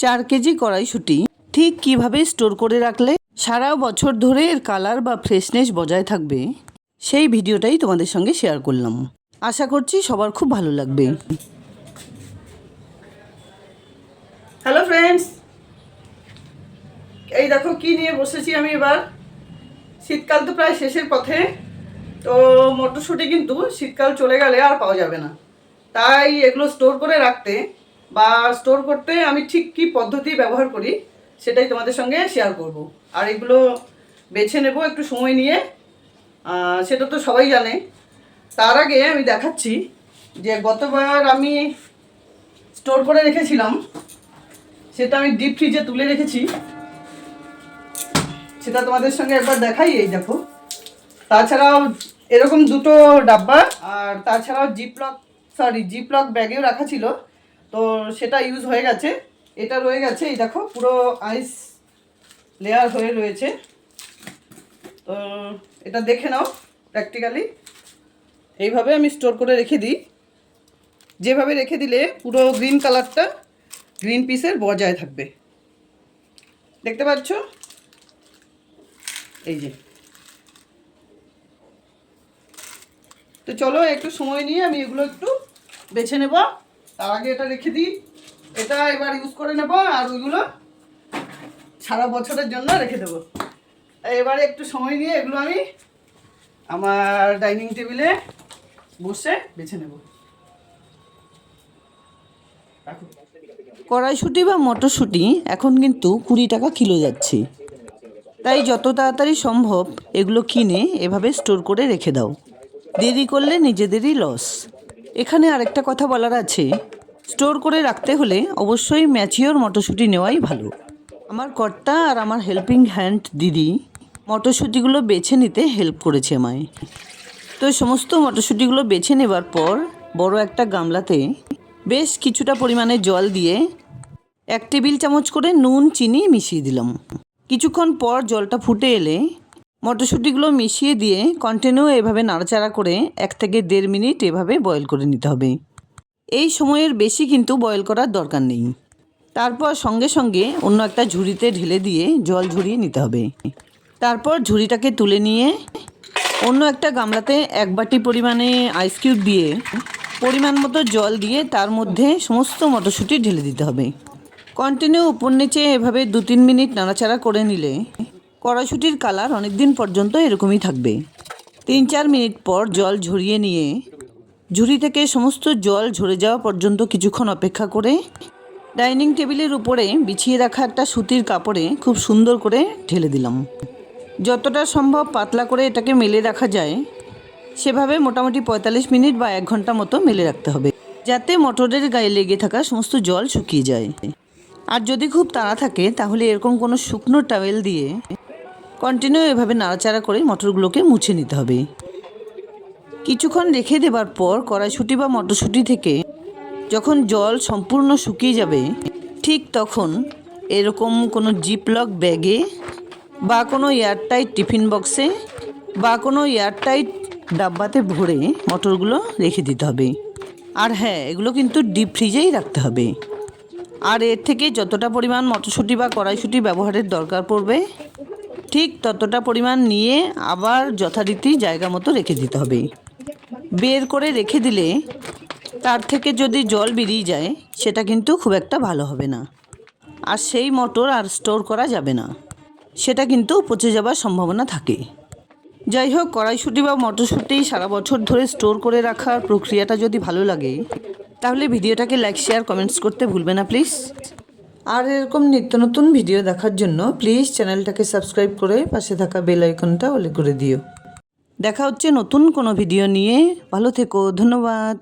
4 KG কড়াইশুঁটি ঠিক কিভাবে store করে রাখলে সারা বছর ধরে এর কালার বা ফ্রেশনেস বজায় থাকবে সেই ভিডিওটাই তোমাদের সঙ্গে শেয়ার করলাম। আশা করছি সবার খুব ভালো লাগবে। হ্যালো ফ্রেন্ডস, এই দেখো কি নিয়ে বসেছি আমি এবার। শীতকাল তো প্রায় শেষের পথে, তো মটরশুঁটি কিন্তু শীতকাল চলে গেলে আর পাওয়া যাবে না। তাই এগুলো স্টোর করে রাখতে বা স্টোর করতে আমি ঠিক কী পদ্ধতি ব্যবহার করি সেটাই তোমাদের সঙ্গে শেয়ার করব। আর এগুলো বেছে নেব একটু সময় নিয়ে, সেটা তো সবাই জানে। তার আগে আমি দেখাচ্ছি যে গতবার আমি স্টোর করে রেখেছিলাম, সেটা আমি ডিপ ফ্রিজে তুলে রেখেছি, সেটা তোমাদের সঙ্গে একবার দেখাই। এই দেখো, তাছাড়াও এরকম দুটো ডাব্বা, আর তাছাড়াও জিপলক ব্যাগেও রাখা ছিল, তো সেটা ইউজ হয়ে গেছে। এটা রয়ে গেছে, এই দেখো পুরো আইস লেয়ার হয়ে রয়েছে। তো এটা দেখে নাও প্র্যাকটিক্যালি। এইভাবে আমি স্টোর করে রেখে দিই। যেভাবে রেখে দিলে পুরো গ্রিন কালারটা গ্রিন পিসের বজায় থাকবে। দেখতে পাচ্ছ? এই যে। তো চলো একটু সময় নিয়ে আমি এগুলো একটু বেছে নেব। তার আগে এটা রেখে দিই, এটা এবার ইউজ করে নেব, আর ওইগুলো সারা বছরের জন্য রেখে দেবো। এবারে একটু সময় নিয়ে এগুলো আমি আমার ডাইনিং টেবিলে বসে বেছে নেব। কড়াইশুঁটি বা মটরশুঁটি এখন কিন্তু 20 টাকা কিলো যাচ্ছে, তাই যত তাড়াতাড়ি সম্ভব এগুলো কিনে এভাবে স্টোর করে রেখে দাও। দেরি করলে নিজেদেরই লস। এখানে আরেকটা কথা বলার আছে, স্টোর করে রাখতে হলে অবশ্যই ম্যাচিওর মটরশুঁটি নেওয়াই ভালো। আমার কর্তা আর আমার হেল্পিং হ্যান্ড দিদি মটরশুঁটিগুলো বেছে নিতে হেল্প করেছে আমায়। তো সমস্ত মটরশুঁটিগুলো বেছে নেবার পর বড় একটা গামলাতে বেশ কিছুটা পরিমাণে জল দিয়ে 1 টেবিল চামচ করে নুন চিনি মিশিয়ে দিলাম। কিছুক্ষণ পর জলটা ফুটে এলে মটরশুঁটিগুলো মিশিয়ে দিয়ে কন্টিনিউ এভাবে নাড়াচাড়া করে 1 থেকে 1.5 মিনিট এভাবে বয়েল করে নিতে হবে। এই সময়ের বেশি কিন্তু বয়েল করার দরকার নেই। তারপর সঙ্গে সঙ্গে অন্য একটা ঝুড়িতে ঢেলে দিয়ে জল ঝরিয়ে নিতে হবে। তারপর ঝুড়িটাকে তুলে নিয়ে অন্য একটা গামলাতে 1 বাটি পরিমাণে আইস কিউব দিয়ে পরিমাণ মতো জল দিয়ে তার মধ্যে সমস্ত মটরশুঁটি ঢেলে দিতে হবে। কন্টিনিউ উপর নিচে এভাবে 2-3 মিনিট নাড়াচাড়া করে নিলে কড়াইশুঁটির কালার অনেক দিন পর্যন্ত এরকমই থাকবে। 3-4 মিনিট পর জল ঝরিয়ে নিয়ে ঝুড়ি থেকে সমস্ত জল ঝরে যাওয়া পর্যন্ত কিছুক্ষণ অপেক্ষা করে ডাইনিং টেবিলের উপরে বিছিয়ে রাখা একটা সুতির কাপড়ে খুব সুন্দর করে ঢেলে দিলাম। যতটা সম্ভব পাতলা করে এটাকে মেলে রাখা যায় সেভাবে মোটামুটি 45 মিনিট বা 1 ঘন্টা মতো মেলে রাখতে হবে, যাতে মটরের গায়ে লেগে থাকা সমস্ত জল শুকিয়ে যায়। আর যদি খুব তাড়া থাকে তাহলে এরকম কোনো শুকনো টাওয়েল দিয়ে কন্টিনিউ এভাবে নাড়াচাড়া করে মটরগুলোকে মুছে নিতে হবে। কিছুক্ষণ রেখে দেবার পর কড়াইশুঁটি বা মটরশুঁটি থেকে যখন জল সম্পূর্ণ শুকিয়ে যাবে ঠিক তখন এরকম কোনো জিপলক ব্যাগে বা কোনো এয়ারটাইট টিফিন বক্সে বা কোনো এয়ারটাইট ডাব্বাতে ভরে মটরগুলো রেখে দিতে হবে। আর হ্যাঁ, এগুলো কিন্তু ডিপ ফ্রিজেই রাখতে হবে। আর এর থেকে যতটা পরিমাণ মটরশুঁটি বা কড়াইশুঁটি ব্যবহারের দরকার পড়বে ঠিক ততটা পরিমাণ নিয়ে আবার যথারীতি জায়গা মতো রেখে দিতে হবে। বের করে রেখে দিলে তার থেকে যদি জল বেরিয়ে যায় সেটা কিন্তু খুব একটা ভালো হবে না, আর সেই মটর আর স্টোর করা যাবে না, সেটা কিন্তু পচে যাবার সম্ভাবনা থাকে। যাই হোক, কড়াইশুঁটি বা মটরশুঁটি সারা বছর ধরে স্টোর করে রাখার প্রক্রিয়াটা যদি ভালো লাগে তাহলে ভিডিওটাকে লাইক শেয়ার কমেন্টস করতে ভুলবে না প্লিজ। আর এরকম নিত্য নতুন ভিডিও দেখার জন্য প্লিজ চ্যানেলটাকে সাবস্ক্রাইব করে পাশে থাকা বেল আইকনটা অলে করে দিও। দেখা হচ্ছে নতুন কোনো ভিডিও নিয়ে। ভালো থেকো, ধন্যবাদ।